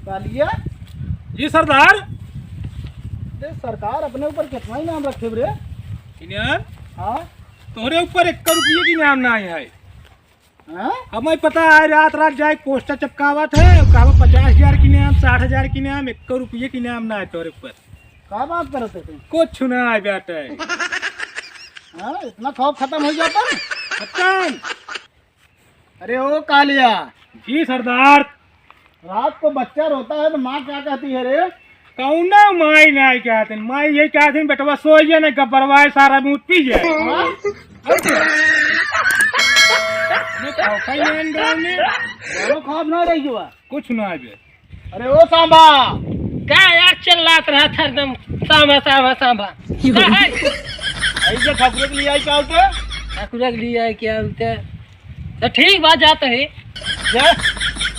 कालिया जी सरदार। दे सरकार अपने ऊपर कितना ही नाम रखे रे। इनाम हाँ तोहरे ऊपर 1 रुपये की नाम ना है। हाँ हमें पता है रात रात जाए पोस्टर चपकावत है, कहा 50,000 की नाम, 60,000 की नाम, 1 रुपये की नाम ना है तोहरे ऊपर। क्या बात करते थे। कुछ ना है बेटे। हाँ इतना खौफ खत्म हो जाता है। खत्म। अरे ओ कालिया, जी सरदार। रात को बच्चा रोता है तो माँ क्या कहती है रे। कौना माई नहीं कहते, माई ये कहते बेटवा सोइए ना गबरवाए सारा मुँह पी जाए। हाँ? गाँव में बोलो खौफ ना रही जुआ। कुछ ना है। अरे ओ सांबा, क्या यार चिल्लात रहा था एकदम सांबा सांबा सांबा। ऐसे खबरों के लिए आई क्या होते हैं? ठाकुर लिया है क्या बोलते तो ठीक बात जाते है। जा,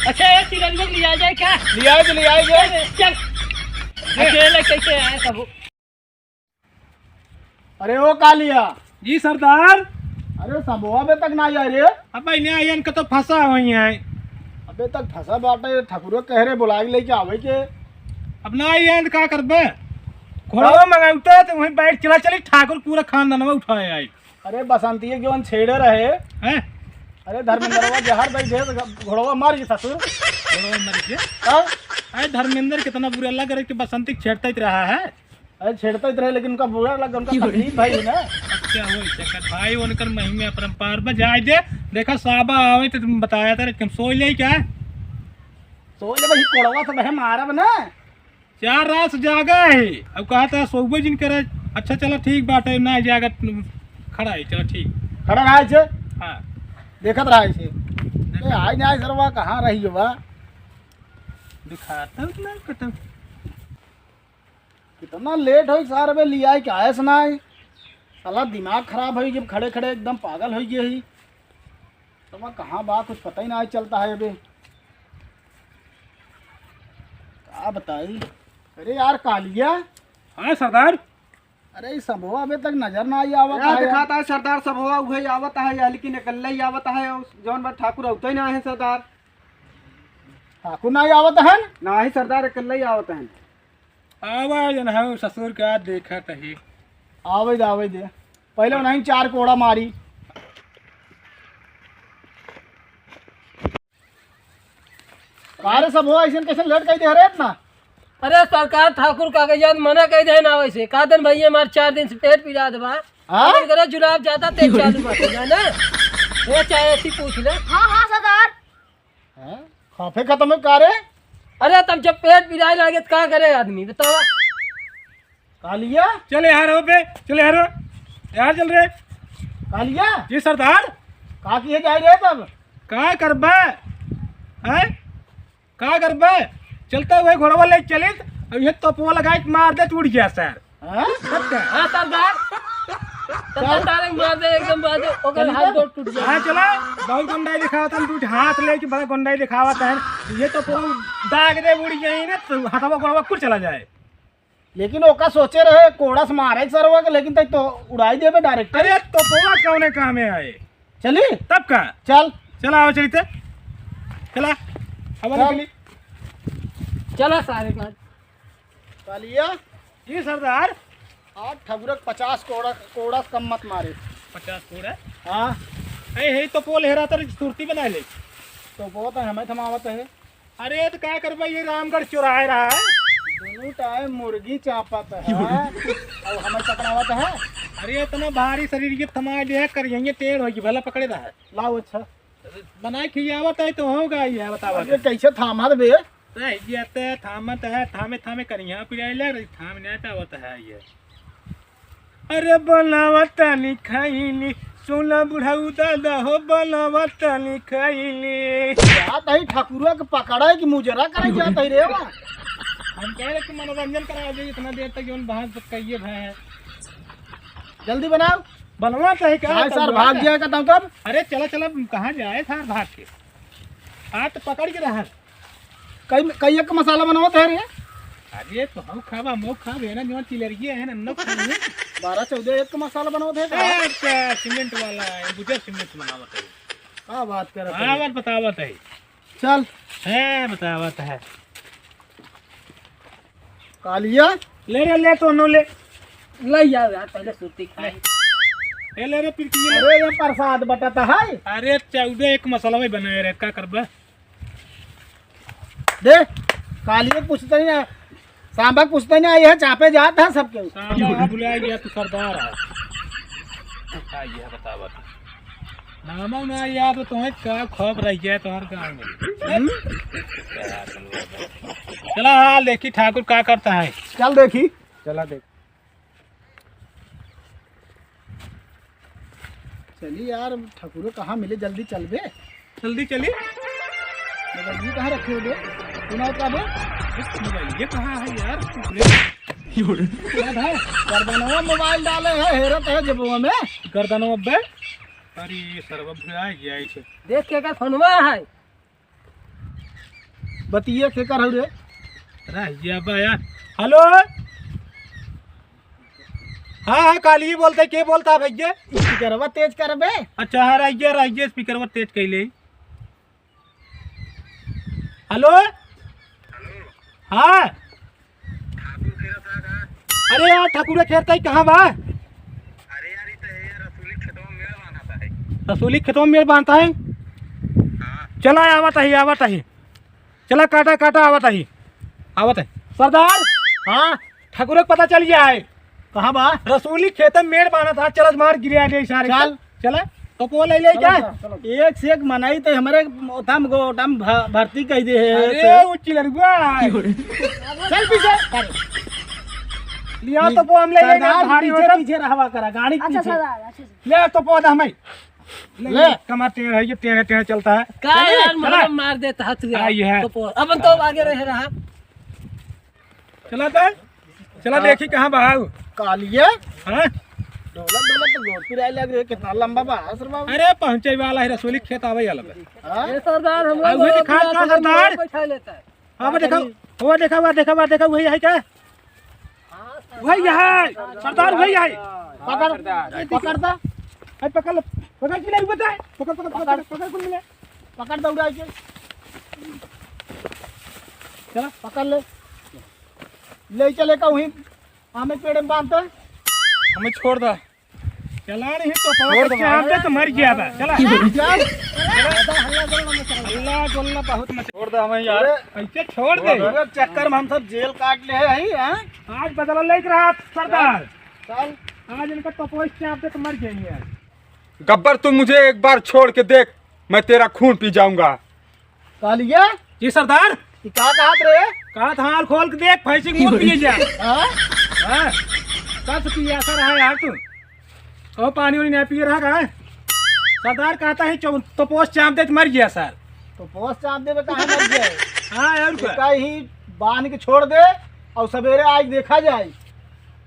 अच्छा एक तिरंगा लिया जाए क्या। ले आए चल अकेले कैसे आए सब। अरे ओ कालिया, जी सरदार। अरे संबुआ बे तक ना आया रे। अब आयन का तो फंसा हुई है। अबे तक फंसा बाटे, ठाकुर कह रहे बुला के लेके आवे के। अब ना आयन का करबे, घोड़ा मंगाता तो वहीं बैठ चला चली ठाकुर पूरा खानदानवा उठाए आई। अरे बसंती के छेड़े रहे। हैं अरे धर्मेंद्रवा जहर बैठे तो घोड़वा मार गया ससुर। घोड़ा मर गया। हाँ? अरे धर्मेंद्र कितना बुरा लग रहा है कि बसंती छेड़ता ही रहा है। अरे छेड़ता ही रहे लेकिन उनका बुरा लगा, उनका तकलीफ भाई ना। अब क्या हो सकत भाई, उनकर महिमा अपरंपार बजाय दे। देखा साबा आवे तो तुम बताया था तुम सोच ले क्या है। सोच ले भाई कोड़वा सब है मारब ना। 4 रात से जागा है। अब कहा था सोबे जिन करे। अच्छा चलो ठीक बात है, ना जाएगा खड़ा है, चलो ठीक। खड़ा रहा छे, हाँ देखत रहा छे। ए आई ना सरवा कहाँ रही हो बा। दिखाता ना कतम। कितना लेट हो सार बे लिया है क्या है सुनाई। साला दिमाग खराब हो जब खड़े खड़े एकदम पागल हो गए ही। तो वह कहाँ बा कुछ पता ही ना चलता है अबे। क्या बताई। अरे यार कालिया। हाँ सरदार। अरे इस संभवा अबे तक नजर ना आई आवत यार है। दिखाता है सरदार सब हुआ वही आवत है या लेकिन अकेले ही आवत है। जौन बार ठाकुर होते ही ना है सरदार। ठाकुर ना आई आवत है। ना ही सरदार अकेले ही आवत है। आवाज ना ससुर का देखा तही। आवे दे पहले उन्हें 4 कोड़ा मारी। कारे सब हुआ ऐसे कैसे लेट कही दे रहे इतना। अरे सरकार ठाकुर कागजात मना कह दे ना वैसे का दिन भैया हमारे 4 दिन से पेट पीड़ा दबा। हाँ? करे जुलाब जाता तेज चालू बात है ना। ये चाहे ऐसी पूछ ले। हाँ सरदार। हैं? खौफे खत्म है कारे। अरे तब जब पेट पीड़ा लगे तो क्या करे आदमी बताओ। कालिया चले यार हो पे, चले यार यार चल रहे। कालिया जी सरदार। का किए जा रहे तब। का करबे हैं, का करबे। चलते हुए घोड़वा ले चले। अब ये तोपवा लगाए मार दे टूट गया सर। हैं? हाँ सरदार। सरदार मार दे एकदम बात ओकर हाथ गोड़ टूट जाए। हाँ चला बहुत गुंडाई दिखावता है, तू हाथ ले के बड़ा गुंडाई दिखावता है। ये तो दाग दे उड़ जाए ना तो हाथवा घोड़वा कुछ चला जाए। लेकिन ओका सोचे रहे कोड़ा से मारे सरवा के, लेकिन तो उड़ाई देबे डायरेक्ट। अरे तोपवा कौने काम में आए चली तब का। चल चला आओ चलते चला हवा चल। निकली। चला सारे बात। कालिया जी सरदार। आज ठगुरक 50 कोड़ा से कम मत मारे। 50 पूरा। हाँ हे तो पोल हेरा तर सुरती बना ले। तो बहुत है हमें थमावत है। अरे तो क्या करबा, ये रामगढ़ चुराए रहा है। दोनों टाइम मुर्गी चापत है और हमें पकड़ावत है। अरे इतना भारी शरीर के थमा लिया कर यही टेढ़ होगी भला पकड़े रहा है। लाओ अच्छा बनाए खियावत है तो होगा ही है बतावा। ये कैसे थामा बे। जाते थामत है, थामे थामे करिया पिराई ले थाम नहीं पावत है ये। अरे बनावत लिखाइली सोना बुढ़ाऊ दादा हो बनावत लिखाइली। बात है ठाकुर के पकड़ा कि मुजरा करे जाता है रे बा। हम कह रहे कि मनोरंजन करा दे इतना देर तक जौन बहस कहिए भाई। जल्दी बनाओ। बनवा चाहिए क्या भाई सर भाग जाएगा तब। अरे चला चला कहाँ जाए सर भाग के। हाथ पकड़ के रहा। कई एक मसाला बनावत है रे। अरे तो हम खावा मो खावे ना जो चिलरिए है ना न खावे। 12-14 एक मसाला बनावत है का? अच्छा सीमेंट वाला है, बुझे सीमेंट बनावत है। का बात कर हाँ बात बतावत है। चल है बतावत है। कालिया ले रे ले तो ले ले जाओ यार पहले सूती खाए ले रे पिरकी अरे ये प्रसाद बटाता है। अरे 14 एक मसाला में बनाए रे का करबा दे कालिया पूछते नहीं है, सांबा पूछते नहीं है, चापे जाता है सबके। साला भुला गया तू सरदार है आ गया बता बता नामा ना याद तो तुम्हें का खौफ रह गया तुम्हारे गांव में चला हाल देखी ठाकुर क्या करता है चल देखी। चला देख चलिए यार ठकुरो कहाँ मिले, जल्दी चल बे। जल्दी चली जल्दी कहाँ रखे हो बे, सुना का बे। मोबाइल ये कहाँ है यार गर्दनवा मोबाइल डाले है, हेरत है जबुआ में। गर्दनों अब्बे अरे सरवा भुला गया इसे देख के का फोनवा है बतिये के कर रे। रह गया बा यार। हेलो हाँ हाँ काली बोलते के बोलता है भैया स्पीकरवा तेज कर बे। अच्छा हाँ रह गया स्पीकर वो तेज कैले हेलो हाँ अरे यार ठाकुर खेरता है कहाँ बा रसूली खेतों में मेल बांधता है चला आवत है चला काटा काटा आवत है सरदार हाँ ठाकुर को पता चल गया है कहाँ बा। रसूली खेत में मेड़ बांधा था चल मार गिरा दे इशारे चल। चला तो को ले ले क्या एक से एक मनाई तो हमारे ओथम गोटम भर्ती कह दे है। अरे वो चिलरुआ चल पीछे लिया तो वो हम ले लेंगे सरदार भारी पीछे होकर पीछे रहवा करा गाड़ी के अच्छा पीछे। सरदार अच्छे से ले तो पौधा हमें ले। कमर टेढ़ है ये टेढ़े टेढ़े चलता है का यार चला। मार मार देता है तू आई है। अब तो आगे रह रहा चला तो चला देखी कहाँ बहाऊ कालिया हाँ डोलक डोलक तो गोद पिराए लग रही, कितना लंबा बा सर बाबू। अरे पहुंचे वाला है रसूली खेत आवे वाला है हाँ? ये सरदार हम अब वही दिखा का सरदार बैठा लेता है हाँ वो देखा वही है क्या वही है सरदार वही है पकड़ता अरे पकड़ लो पकड़ के ले बता पकड़ कुल मिले पकड़ दौड़ा के चला पकड़ ले चले का वहीं हमें पेड़ में बांधते। हमें छोड़ दो चला नहीं तो छोड़ दे तो मर गया था चला चल अल्लाह गोल्ला बहुत मत छोड़ दो हमें यार ऐसे छोड़ दे अरे चक्कर में हम सब जेल काट ले हैं। आज बदला लेक रहा सरदार चल आज इनका तपोस से आप तो मर गए यार गब्बर तुम मुझे एक बार छोड़ के देख, मैं तेरा खून पी जाऊंगा। कालिया जी सरदार ये का कहत रे। कहा था हाल खोल के देख फैसी मुंह पिए जा हाँ? हां कब की ऐसा रहा यार तू ओ पानी वानी नहीं पी रहा का सरदार कहता है तपोस चाप दे तो मर गया सर तो पोस चाप दे कहाँ मर गए। हां यार इसका ही बांध के छोड़ दे और सवेरे आज देखा जाए,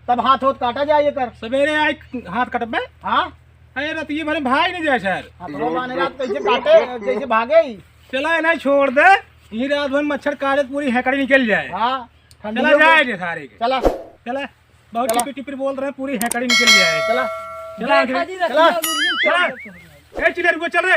तब हाथ होत काटा जाए। ये कर सवेरे आए हाथ कटबे हाँ अरे रत ये भले भाई नहीं जाए सर हाथों बाने रात कैसे काटे कैसे भागे ही। चला नहीं छोड़ दे ये रात भर मच्छर काटे पूरी हैकड़ी निकल जाए हाँ ठंडी चला हो गई। जाए रे सारे के चला चला बहुत चला। टिपी टिपी बोल रहे हैं पूरी हैकड़ी निकल जाए चला चला देखा जी चला रखिया गुरु चला ए चिलर को चल रे